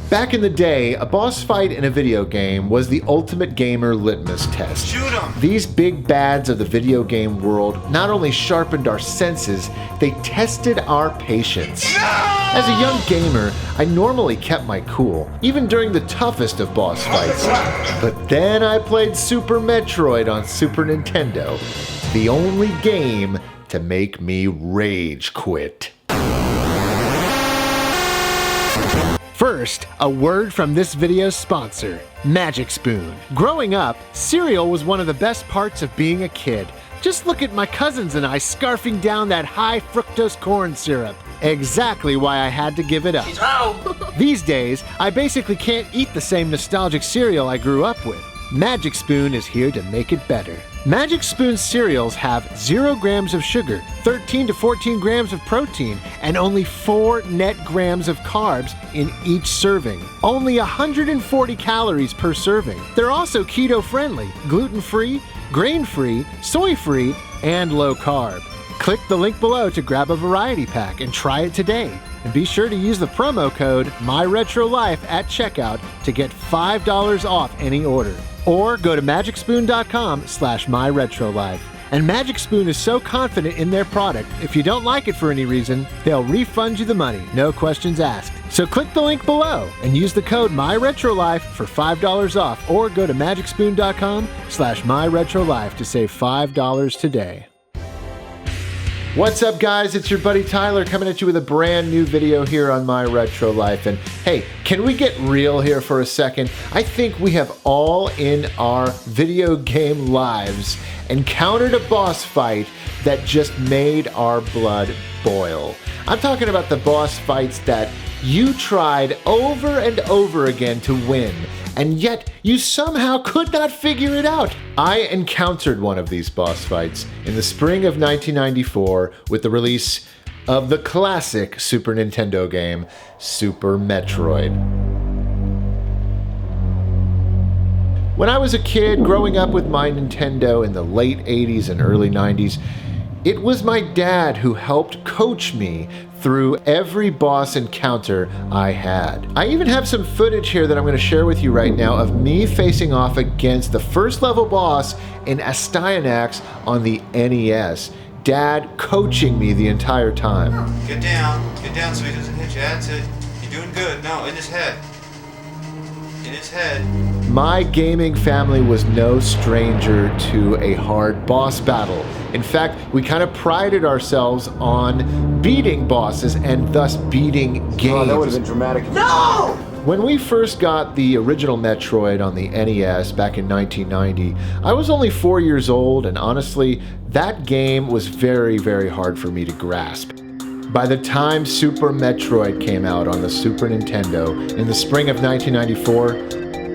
Back in the day, a boss fight in a video game was the ultimate gamer litmus test. Shoot 'em! These big bads of the video game world not only sharpened our senses, they tested our patience. No! As a young gamer, I normally kept my cool, even during the toughest of boss fights. But then I played Super Metroid on Super Nintendo, the only game to make me rage quit. First, a word from this video's sponsor, Magic Spoon. Growing up, cereal was one of the best parts of being a kid. Just look at my cousins and I scarfing down that high fructose corn syrup. Exactly why I had to give it up. These days, I basically can't eat the same nostalgic cereal I grew up with. Magic Spoon is here to make it better. Magic Spoon cereals have 0 grams of sugar, 13 to 14 grams of protein, and only 4 net grams of carbs in each serving. Only 140 calories per serving. They're also keto-friendly, gluten-free, grain-free, soy-free, and low-carb. Click the link below to grab a variety pack and try it today. And be sure to use the promo code MyRetroLife at checkout to get $5 off any order. Or go to magicspoon.com/myretrolife. And Magic Spoon is so confident in their product, if you don't like it for any reason, they'll refund you the money, no questions asked. So click the link below and use the code MyRetroLife for $5 off, or go to magicspoon.com/myretrolife to save $5 today. What's up, guys? It's your buddy Tyler coming at you with a brand new video here on My Retro Life. And hey, can we get real here for a second? I think we have all in our video game lives encountered a boss fight that just made our blood boil. I'm talking about the boss fights that you tried over and over again to win, and yet you somehow could not figure it out. I encountered one of these boss fights in the spring of 1994 with the release of the classic Super Nintendo game, Super Metroid. When I was a kid growing up with my Nintendo in the late 80s and early 90s, it was my dad who helped coach me through every boss encounter I had. I even have some footage here that I'm going to share with you right now of me facing off against the first level boss in Astyanax on the NES. Dad coaching me the entire time. Get down so he doesn't hit you. That's it. You're doing good. No, in his head. In his head. My gaming family was no stranger to a hard boss battle. In fact, we kind of prided ourselves on beating bosses and thus beating games. Oh, that would have been dramatic. No! When we first got the original Metroid on the NES back in 1990, I was only 4 years old, and honestly, that game was very, very hard for me to grasp. By the time Super Metroid came out on the Super Nintendo in the spring of 1994,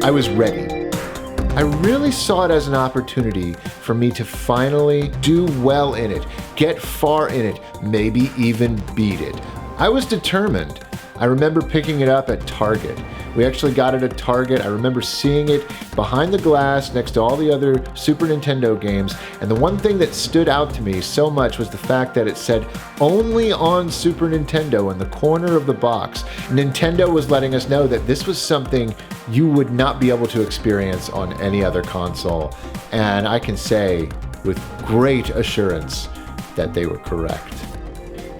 I was ready. I really saw it as an opportunity for me to finally do well in it, get far in it, maybe even beat it. I was determined. I remember picking it up at Target. We actually got it at Target. I remember seeing it behind the glass next to all the other Super Nintendo games, and the one thing that stood out to me so much was the fact that it said only on Super Nintendo in the corner of the box. Nintendo was letting us know that this was something you would not be able to experience on any other console, and I can say with great assurance that they were correct.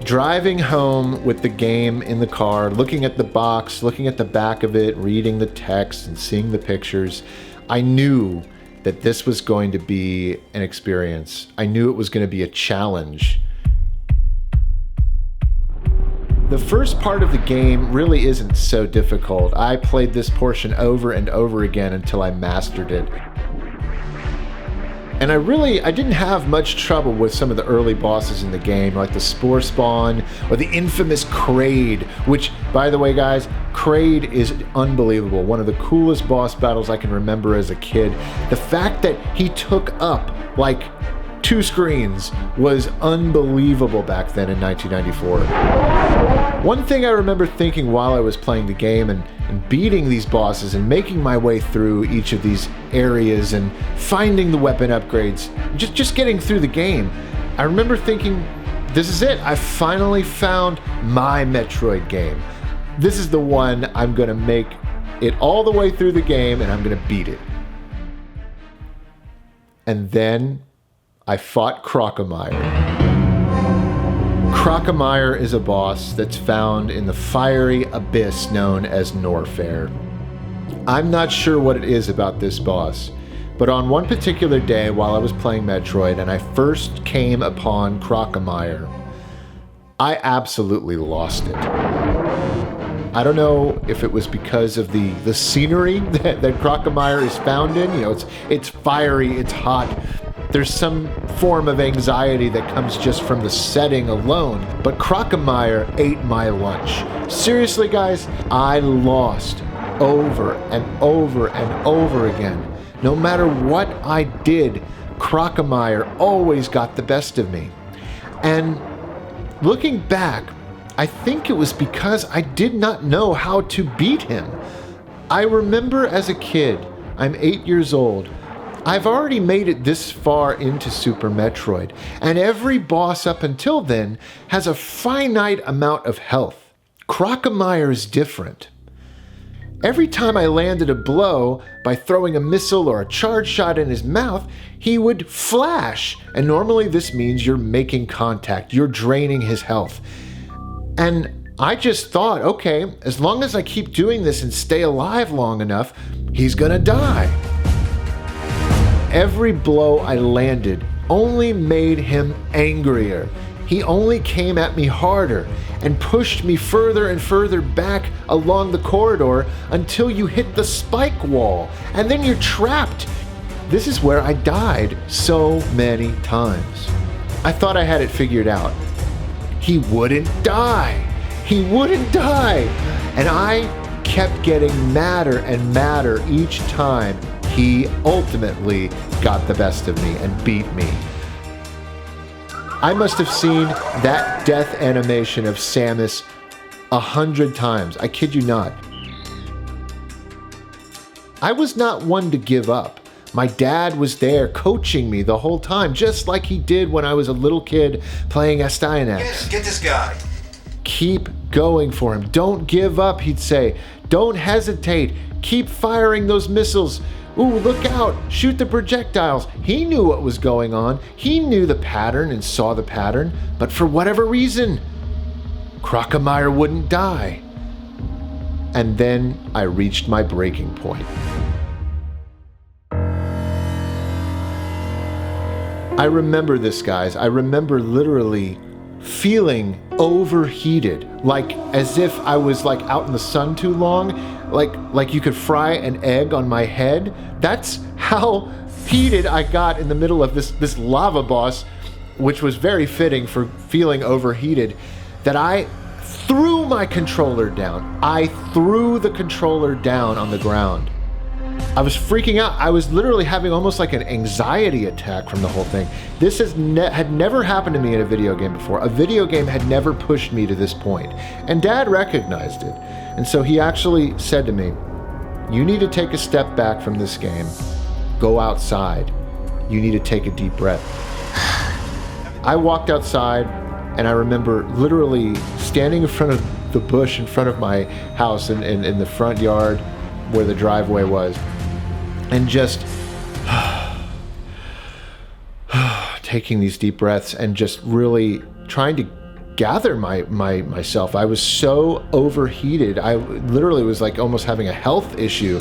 Driving home with the game in the car, looking at the box, looking at the back of it, reading the text and seeing the pictures, I knew that this was going to be an experience. I knew it was going to be a challenge. The first part of the game really isn't so difficult. I played this portion over and over again until I mastered it. And I didn't have much trouble with some of the early bosses in the game, like the Spore Spawn or the infamous Kraid, which, by the way, guys, Kraid is unbelievable. One of the coolest boss battles I can remember as a kid. The fact that he took up like 2 screens was unbelievable back then in 1994. One thing I remember thinking while I was playing the game and beating these bosses and making my way through each of these areas and finding the weapon upgrades, just getting through the game, I remember thinking, this is it. I finally found my Metroid game. This is the one I'm gonna make it all the way through the game and I'm gonna beat it. And then I fought Crocomire. Crocomire is a boss that's found in the fiery abyss known as Norfair. I'm not sure what it is about this boss, but on one particular day while I was playing Metroid and I first came upon Crocomire, I absolutely lost it. I don't know if it was because of the scenery that Crocomire is found in. You know, it's fiery, it's hot. There's some form of anxiety that comes just from the setting alone. But Crocomire ate my lunch. Seriously, guys, I lost over and over and over again. No matter what I did, Crocomire always got the best of me. And looking back, I think it was because I did not know how to beat him. I remember as a kid, I'm 8 years old, I've already made it this far into Super Metroid, and every boss up until then has a finite amount of health. Crocomire is different. Every time I landed a blow by throwing a missile or a charge shot in his mouth, he would flash, and normally this means you're making contact, you're draining his health. And I just thought, okay, as long as I keep doing this and stay alive long enough, he's gonna die. Every blow I landed only made him angrier. He only came at me harder and pushed me further and further back along the corridor until you hit the spike wall, and then you're trapped. This is where I died so many times. I thought I had it figured out. He wouldn't die. He wouldn't die. And I kept getting madder and madder each time he ultimately got the best of me and beat me. I must have seen that death animation of Samus 100 times. I kid you not. I was not one to give up. My dad was there coaching me the whole time, just like he did when I was a little kid playing Astyanax. Get this guy. Keep going for him. Don't give up, he'd say. Don't hesitate. Keep firing those missiles. Ooh, look out. Shoot the projectiles. He knew what was going on. He knew the pattern and saw the pattern. But for whatever reason, Crocomire wouldn't die. And then I reached my breaking point. I remember this, guys. I remember literally feeling overheated, like as if I was like out in the sun too long, like you could fry an egg on my head. That's how heated I got in the middle of this lava boss, which was very fitting for feeling overheated, that I threw my controller down. I threw the controller down on the ground. I was freaking out. I was literally having almost like an anxiety attack from the whole thing. This had never happened to me in a video game before. A video game had never pushed me to this point. And Dad recognized it. And so he actually said to me, you need to take a step back from this game. Go outside. You need to take a deep breath. I walked outside and I remember literally standing in front of the bush in front of my house in the front yard where the driveway was, and just taking these deep breaths and just really trying to gather myself. I was so overheated. I literally was like almost having a health issue.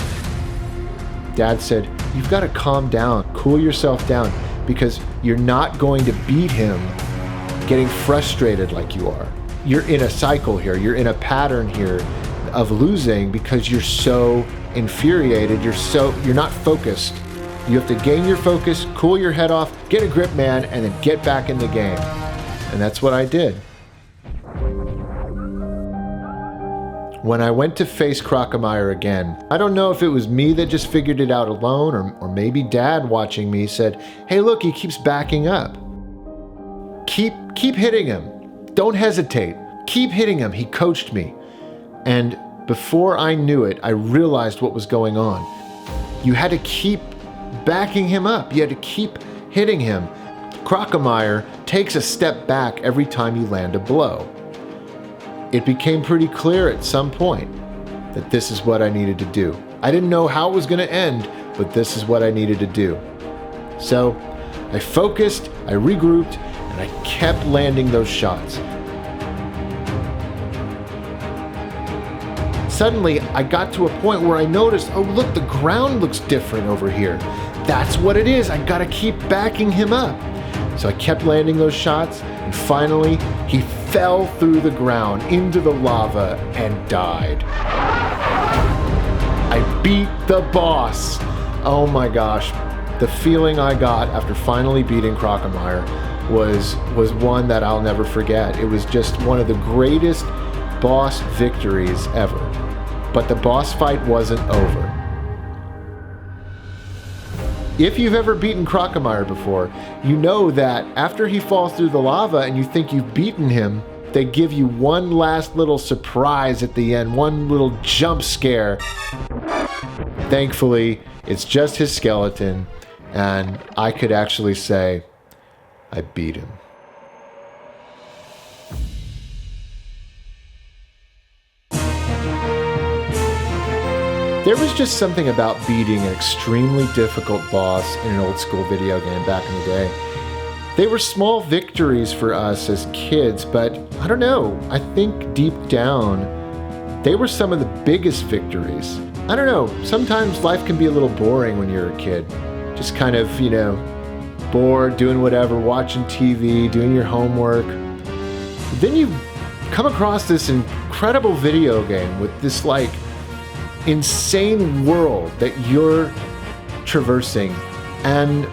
Dad said, you've got to calm down, cool yourself down, because you're not going to beat him getting frustrated like you are. You're in a cycle here. You're in a pattern here of losing because you're so infuriated, you're not focused. You have to gain your focus, cool your head off, get a grip, man, and then get back in the game. And that's what I did. When I went to face Crocomire again, I don't know if it was me that just figured it out alone, or maybe Dad watching me said, hey look, he keeps backing up. Keep hitting him. Don't hesitate. Keep hitting him. He coached me. And before I knew it, I realized what was going on. You had to keep backing him up. You had to keep hitting him. Crocomire takes a step back every time you land a blow. it became pretty clear at some point that this is what I needed to do. I didn't know how it was going to end, but this is what I needed to do. So I focused, I regrouped, and I kept landing those shots. Suddenly, I got to a point where I noticed, oh look, the ground looks different over here. That's what it is, I gotta keep backing him up. So I kept landing those shots, and finally, he fell through the ground into the lava and died. I beat the boss. Oh my gosh, the feeling I got after finally beating Crocomire was one that I'll never forget. It was just one of the greatest boss victories ever. But the boss fight wasn't over. If you've ever beaten Crocomire before, you know that after he falls through the lava and you think you've beaten him, they give you one last little surprise at the end, one little jump scare. Thankfully, it's just his skeleton, and I could actually say, I beat him. There was just something about beating an extremely difficult boss in an old school video game back in the day. They were small victories for us as kids, but I don't know, I think deep down, they were some of the biggest victories. I don't know, sometimes life can be a little boring when you're a kid. Just kind of, bored, doing whatever, watching TV, doing your homework. But then you come across this incredible video game with this insane world that you're traversing, and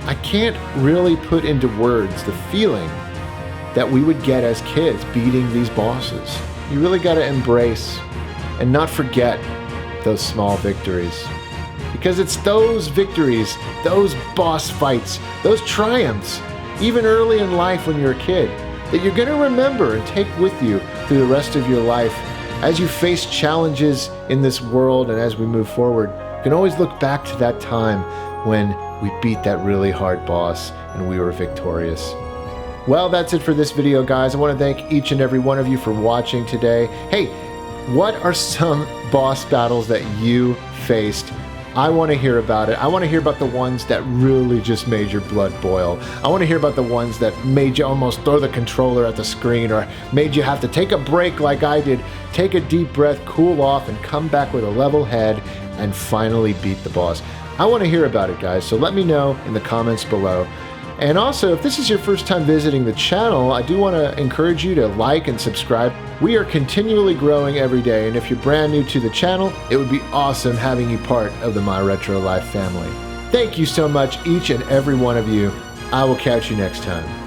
I can't really put into words the feeling that we would get as kids beating these bosses. You really got to embrace and not forget those small victories, because it's those victories, those boss fights, those triumphs, even early in life when you're a kid, that you're going to remember and take with you through the rest of your life. As you face challenges in this world and as we move forward, you can always look back to that time when we beat that really hard boss and we were victorious. Well, that's it for this video, guys. I want to thank each and every one of you for watching today. Hey, what are some boss battles that you faced? I want to hear about it. I want to hear about the ones that really just made your blood boil. I want to hear about the ones that made you almost throw the controller at the screen, or made you have to take a break like I did, take a deep breath, cool off, and come back with a level head and finally beat the boss. I want to hear about it, guys, so let me know in the comments below. And also, if this is your first time visiting the channel, I do want to encourage you to like and subscribe. We are continually growing every day, and if you're brand new to the channel, it would be awesome having you part of the My Retro Life family. Thank you so much, each and every one of you. I will catch you next time.